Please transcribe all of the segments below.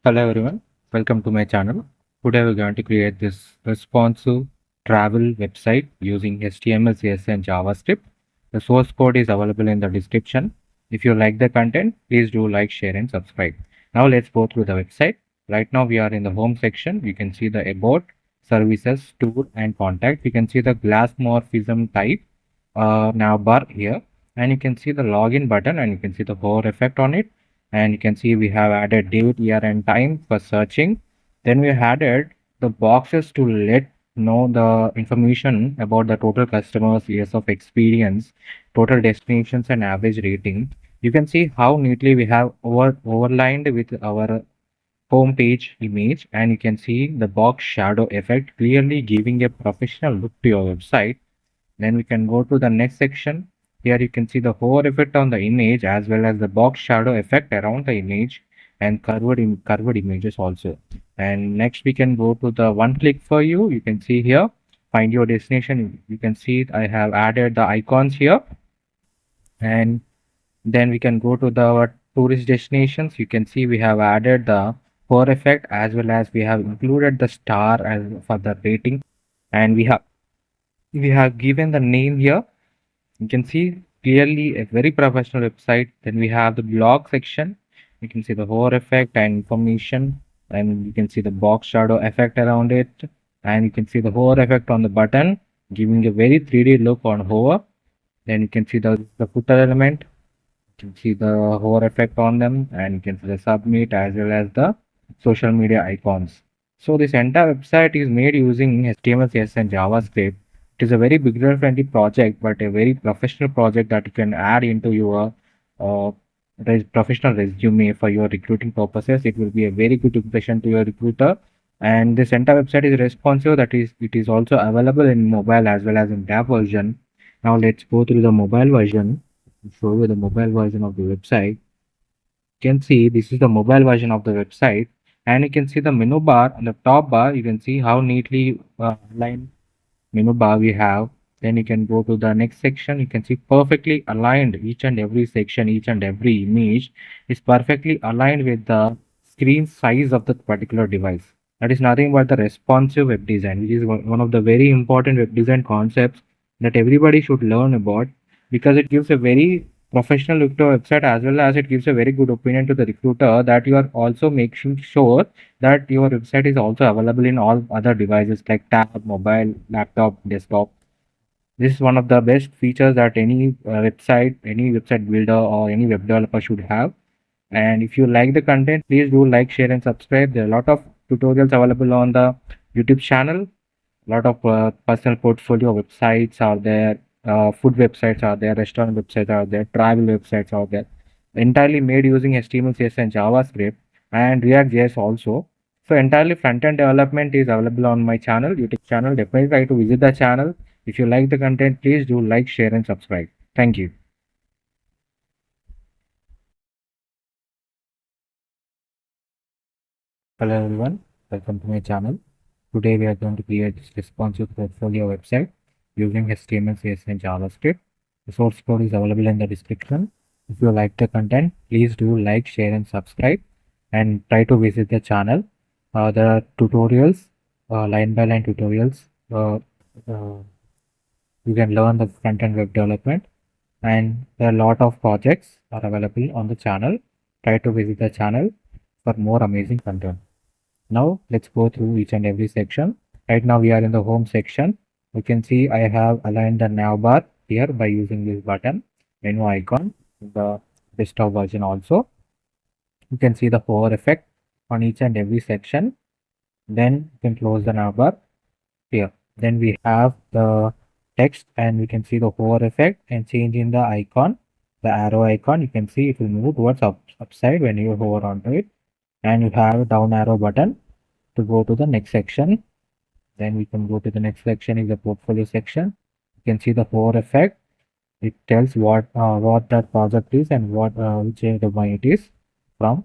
Hello everyone, welcome to my channel. Today we're going to create this responsive travel website using HTML, CSS and JavaScript. The source code is available in the description. If you like the content, please do like, share and subscribe. Now let's go through the website. Right now we are in the home section. You can see the about, services, tour and contact. You can see the glass morphism type navbar here, and you can see the login button, and you can see the hover effect on it, and you can see we have added date, year and time for searching. Then we added the boxes to let know the information about the total customers, years of experience, total destinations and average rating. You can see how neatly we have overlined with our home page image, and you can see the box shadow effect clearly giving a professional look to your website. Then we can go to the next section. Here you can see the hover effect on the image as well as the box shadow effect around the image and curved images also. And next we can go to the one click for you. You can see here, find your destination. You can see I have added the icons here, and then we can go to the tourist destinations. You can see we have added the hover effect as well as we have included the star as for the rating, and we have given the name here. You can see clearly a very professional website. Then we have the blog section. You can see the hover effect and information, and you can see the box shadow effect around it, and you can see the hover effect on the button, giving a very 3D look on hover. Then you can see the footer element. You can see the hover effect on them, and you can see the submit as well as the social media icons. So this entire website is made using HTML, CSS and JavaScript. It is a very beginner friendly project, but a very professional project that you can add into your uh, professional resume for your recruiting purposes. It will be a very good impression to your recruiter. And this entire website is responsive. That is, it is also available in mobile as well as in tab version. Now let's go through the mobile version. Show you the mobile version of the website. You can see this is the mobile version of the website, and you can see the menu bar on the top bar. You can see how neatly aligned menu bar we have. Then you can go to the next section. You can see perfectly aligned each and every section, each and every image is perfectly aligned with the screen size of the particular device. That is nothing but the responsive web design, which is one of the very important web design concepts that everybody should learn about, because it gives a very professional look to a website as well as it gives a very good opinion to the recruiter that you are also making sure that your website is also available in all other devices like tab, mobile, laptop, desktop. This is one of the best features that any website builder or any web developer should have. And if you like the content, please do like, share and subscribe. There are a lot of tutorials available on the YouTube channel. A lot of personal portfolio websites are there, food websites are there, restaurant websites are there, travel websites are there, entirely made using HTML, CSS and JavaScript and React.js also. So entirely front-end development is available on my channel, YouTube channel. Definitely try to visit the channel. If you like the content, please do like, share and subscribe. Thank you. Hello everyone, welcome to my channel. Today we are going to create this responsive portfolio website using HTML, CSS and JavaScript. The source code is available in the description. If you like the content, please do like, share and subscribe, and try to visit the channel. There are tutorials, line by line tutorials. Uh, you can learn the front-end web development, and there are a lot of projects are available on the channel. Try to visit the channel for more amazing content. Now let's go through each and every section. Right now we are in the home section. You can see I have aligned the navbar here by using this button, menu icon, the desktop version also. You can see the hover effect on each and every section. Then you can close the navbar here. Then we have the text, and we can see the hover effect and change in the icon, the arrow icon. You can see it will move towards upside when you hover onto it, and you have a down arrow button to go to the next section. Then we can go to the next section is the portfolio section. You can see the hover effect. It tells what that project is and which domain it is from.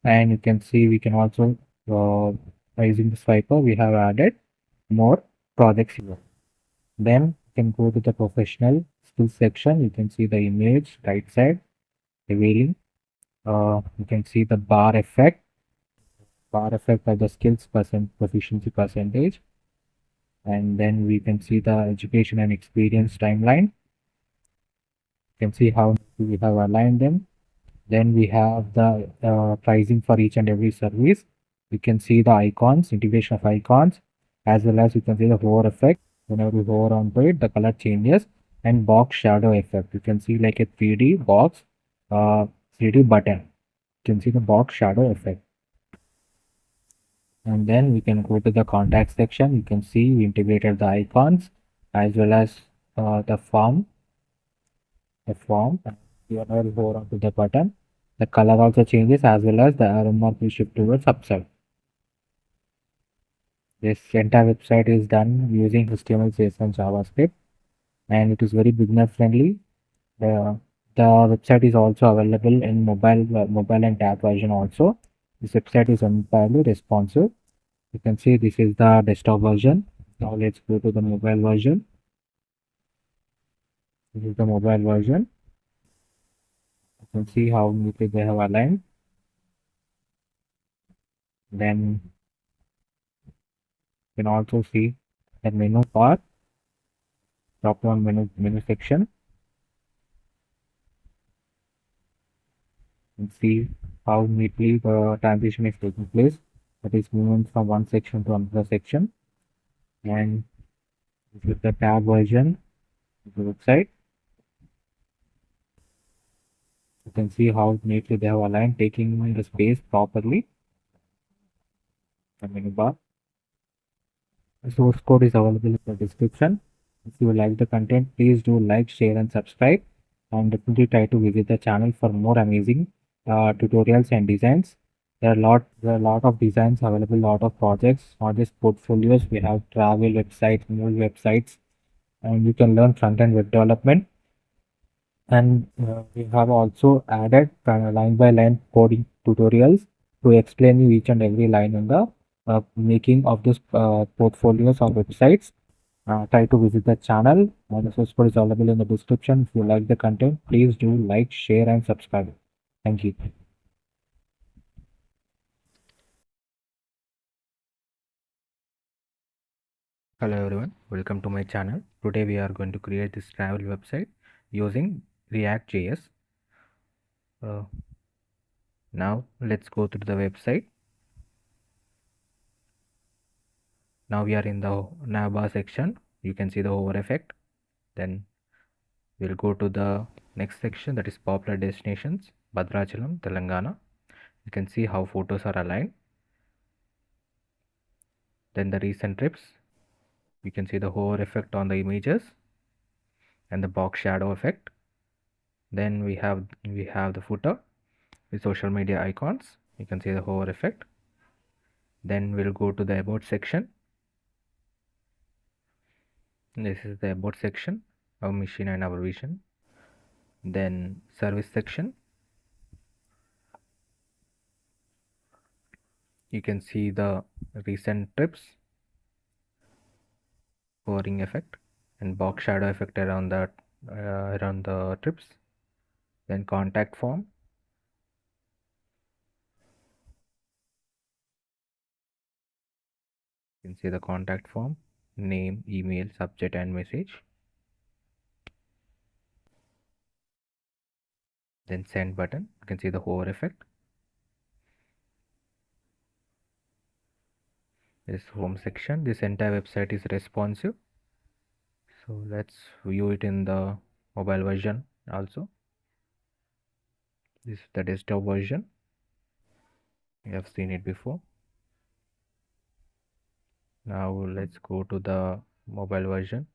And you can see we can also by using the swiper we have added more projects here. Then you can go to the professional skills section. You can see the image right side revealing. You can see the bar effect. bar effect of the skills proficiency percentage, and then we can see the education and experience timeline. You can see how we have aligned them. Then we have the pricing for each and every service. We can see the icons, integration of icons, as well as you can see the hover effect. Whenever we hover onto it, the color changes, and box shadow effect. You can see like a 3D box, 3D button. You can see the box shadow effect. And then we can go to the contact section. You can see we integrated the icons as well as the form. Whenever we hover onto the button, the color also changes as well as the arrow mark will shift towards upside. This entire website is done using HTML, CSS, and JavaScript, and it is very beginner friendly. The website is also available in mobile and tab version also. This website is entirely responsive. You can see this is the desktop version. Now let's go to the mobile version. This is the mobile version. You can see how neatly they have aligned. Then you can also see the menu bar, drop down menu section, and see how neatly the transition is taking place. That is moving from one section to another section. And this is the tab version of the website. You can see how neatly they have aligned, taking the space properly. The menu bar. The source code is available in the description. If you like the content, please do like, share, and subscribe. And definitely try to visit the channel for more amazing tutorials and designs. There are a lot of designs available, lot of projects, not just portfolios. We have travel websites, movie websites, and you can learn front-end web development. And we have also added line by line coding tutorials to explain you each and every line in the making of this portfolios or websites. Try to visit the channel. The source code is available in the description. If you like the content, please do like, share, and subscribe. Thank you. Hello everyone, welcome to my channel. Today we are going to create this travel website using React.js. Now let's go to the website. Now we are in the navbar section. You can see the hover effect. Then we'll go to the next section, that is popular destinations, Bhadrachalam, Telangana. You can see how photos are aligned. Then the recent trips. You can see the hover effect on the images and the box shadow effect. Then we have the footer with social media icons. You can see the hover effect. Then we'll go to the about section. This is the about section, our mission and our vision. Then service section. You can see the recent trips, hovering effect, and box shadow effect around the trips. Then contact form. You can see the contact form, name, email, subject, and message. Then send button. You can see the hover effect. This home section. This entire website is responsive. So let's view it in the mobile version also. This is the desktop version. We have seen it before. Now let's go to the mobile version.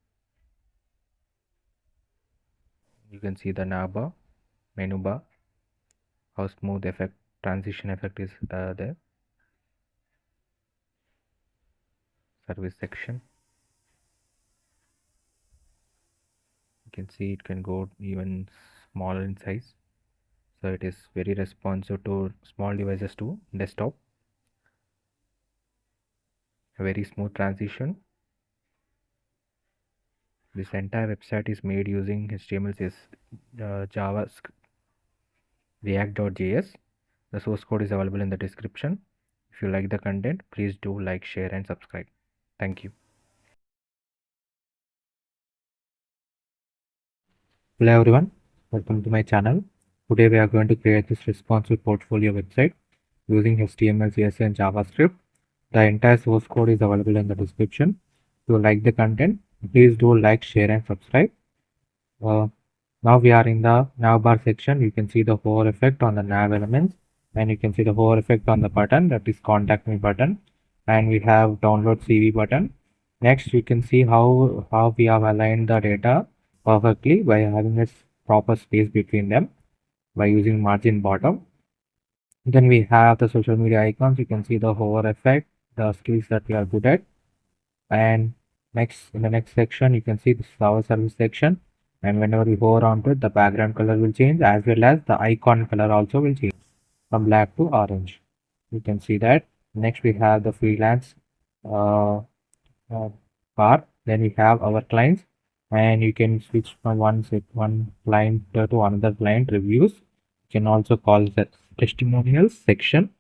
You can see the navbar, menu bar, how smooth effect, transition effect is there. Service section. You can see it can go even smaller in size. So it is very responsive to small devices to desktop. A very smooth transition. This entire website is made using HTML, CSS, JavaScript, React.js. The source code is available in the description. If you like the content, please do like, share, and subscribe. Thank you. Hello everyone, welcome to my channel. Today we are going to create this responsive portfolio website using HTML, CSS, and JavaScript. The entire source code is available in the description. If you like the content, please do like, share, and subscribe. Uh, Now we are in the nav bar section. You can see the hover effect on the nav elements, and you can see the hover effect on the button, that is contact me button, and we have download CV button. Next you can see how we have aligned the data perfectly by having a proper space between them by using margin bottom. Then we have the social media icons. You can see the hover effect, the skills that we are good at. And next, in the next section, you can see this is our service section, and whenever we hover onto it, the background color will change, as well as the icon color also will change from black to orange. You can see that. Next we have the freelance uh, bar. Then we have our clients, and you can switch from one client to another client reviews. You can also call the testimonials section.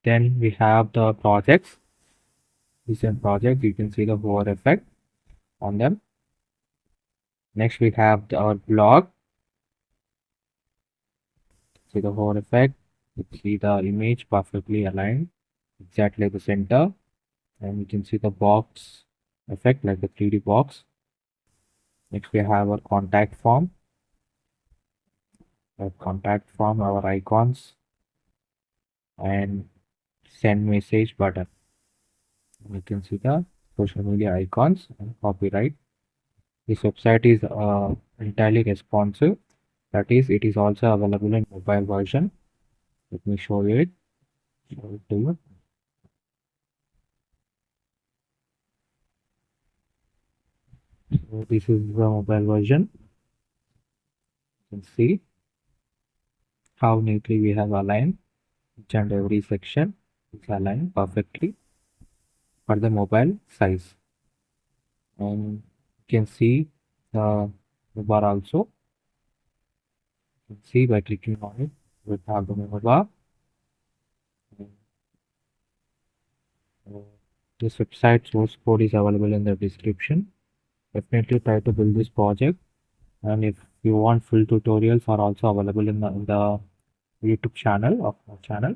Then we have the projects. Recent projects, you can see the hover effect on them. Next we have our blog. See the hover effect. You see the image perfectly aligned, exactly at the center, and you can see the box effect like the 3D box. Next we have our contact form. Our icons, and send message button. You can see the social media icons and copyright. This website is entirely responsive. That is, it is also available in mobile version. Let me show it. Show it to you. So this is the mobile version. You can see how neatly we have aligned each and every section. It's aligned perfectly for the mobile size. And you can see the bar also. You can see by clicking on it, we have the menu bar. This website source code is available in the description. Definitely try to build this project, and if you want full tutorials are also available in the YouTube channel of our channel.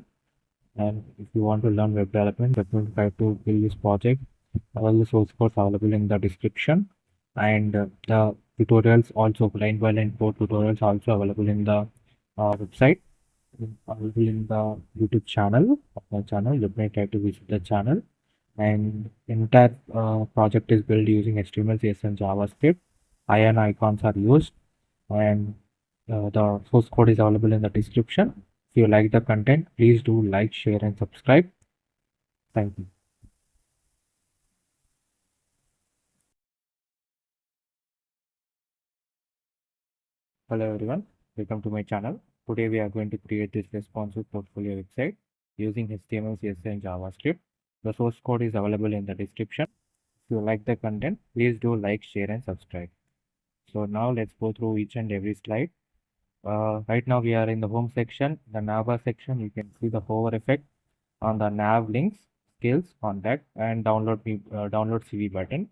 And if you want to learn web development, definitely try to build this project. All the source codes available in the description, and the tutorials also line by line code tutorials also available in the website, available in the YouTube channel of my channel. Definitely try to visit the channel. And entire project is built using HTML, CSS, and JavaScript. Iron icons are used, and the source code is available in the description. If you like the content, please do like, share, and subscribe. Thank you. Hello everyone, welcome to my channel. Today we are going to create this responsive portfolio website using HTML, CSS, and JavaScript. The source code is available in the description. If you like the content, please do like, share, and subscribe. So now let's go through each and every slide. Right now we are in the home section, the navbar section. You can see the hover effect on the nav links, skills, contact, and download CV button.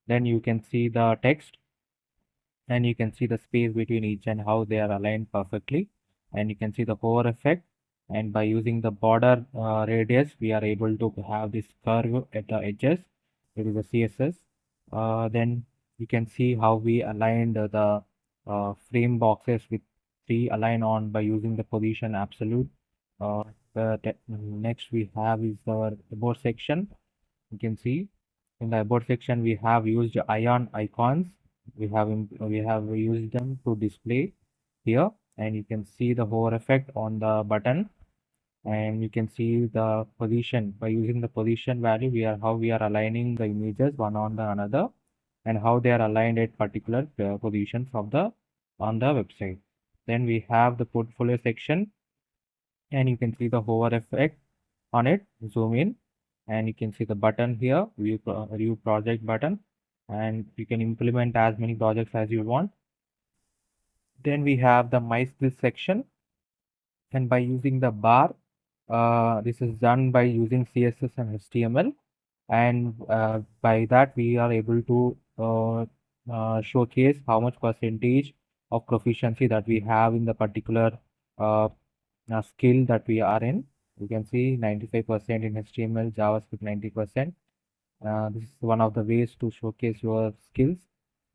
Then you can see the text, and you can see the space between each and how they are aligned perfectly. And you can see the hover effect, and by using the border radius, we are able to have this curve at the edges. It is a CSS. Then you can see how we aligned the frame boxes with three align on by using the position absolute. Next we have is our about section. You can see in the about section we have used ion icons. We have used them to display here, and you can see the hover effect on the button, and you can see the position. By using the position value, how we are aligning the images one on the another, and how they are aligned at particular positions of the on the website. Then we have the portfolio section, and you can see the hover effect on it. Zoom in, and you can see the button here, view project button, and you can implement as many projects as you want. Then we have the my skills section, and by using the bar, This is done by using CSS and HTML, and by that we are able to showcase how much percentage of proficiency that we have in the particular uh, skill that we are in. You can see 95% in HTML, JavaScript 90%. This is one of the ways to showcase your skills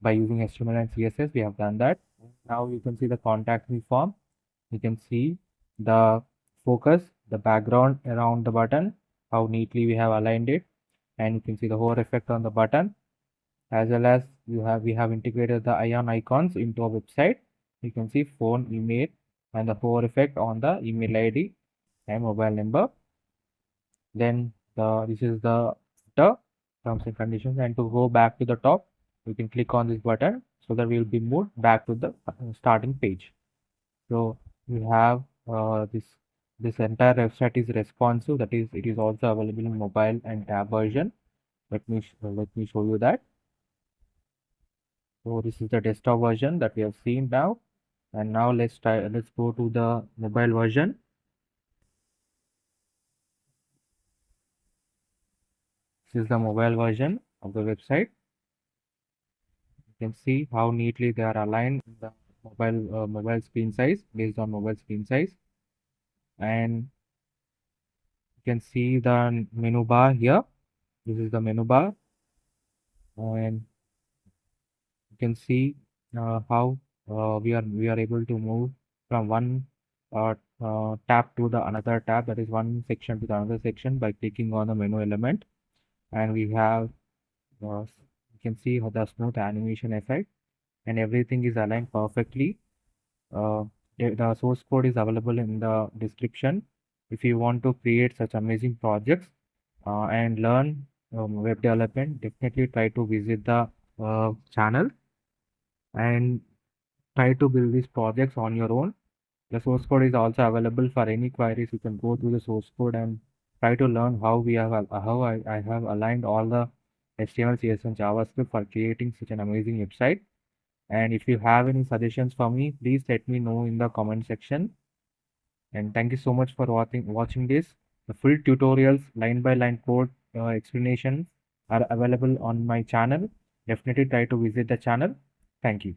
by using HTML and CSS. We have done that. Now you can see the contact me form. You can see the focus, the background around the button, how neatly we have aligned it, and you can see the hover effect on the button, as well as we have integrated the ion icons into our website. You can see phone, email, and the hover effect on the email ID and mobile number. Then this is the terms and conditions, and to go back to the top, you can click on this button so that we will be moved back to the starting page. So we have this entire website is responsive, that is it is also available in mobile and tab version. Let me show you that. So this is the desktop version that we have seen now, and now let's go to the mobile version. This is the mobile version of the website. You can see how neatly they are aligned in the mobile screen size, based on mobile screen size, and you can see the menu bar here. This is the menu bar, and you can see how we are able to move from one tab to the another tab, that is one section to the another section, by clicking on the menu element. And we have you can see how the smooth animation effect, and everything is aligned perfectly. uh, the source code is available in the description. If you want to create such amazing projects and learn web development, definitely try to visit the channel and try to build these projects on your own. The source code is also available for any queries. You can go through the source code and try to learn how I have aligned all the HTML, CSS, and JavaScript for creating such an amazing website. And if you have any suggestions for me, please let me know in the comment section. And thank you so much for watching this. The full tutorials, line by line code explanations are available on my channel. Definitely try to visit the channel. Thank you.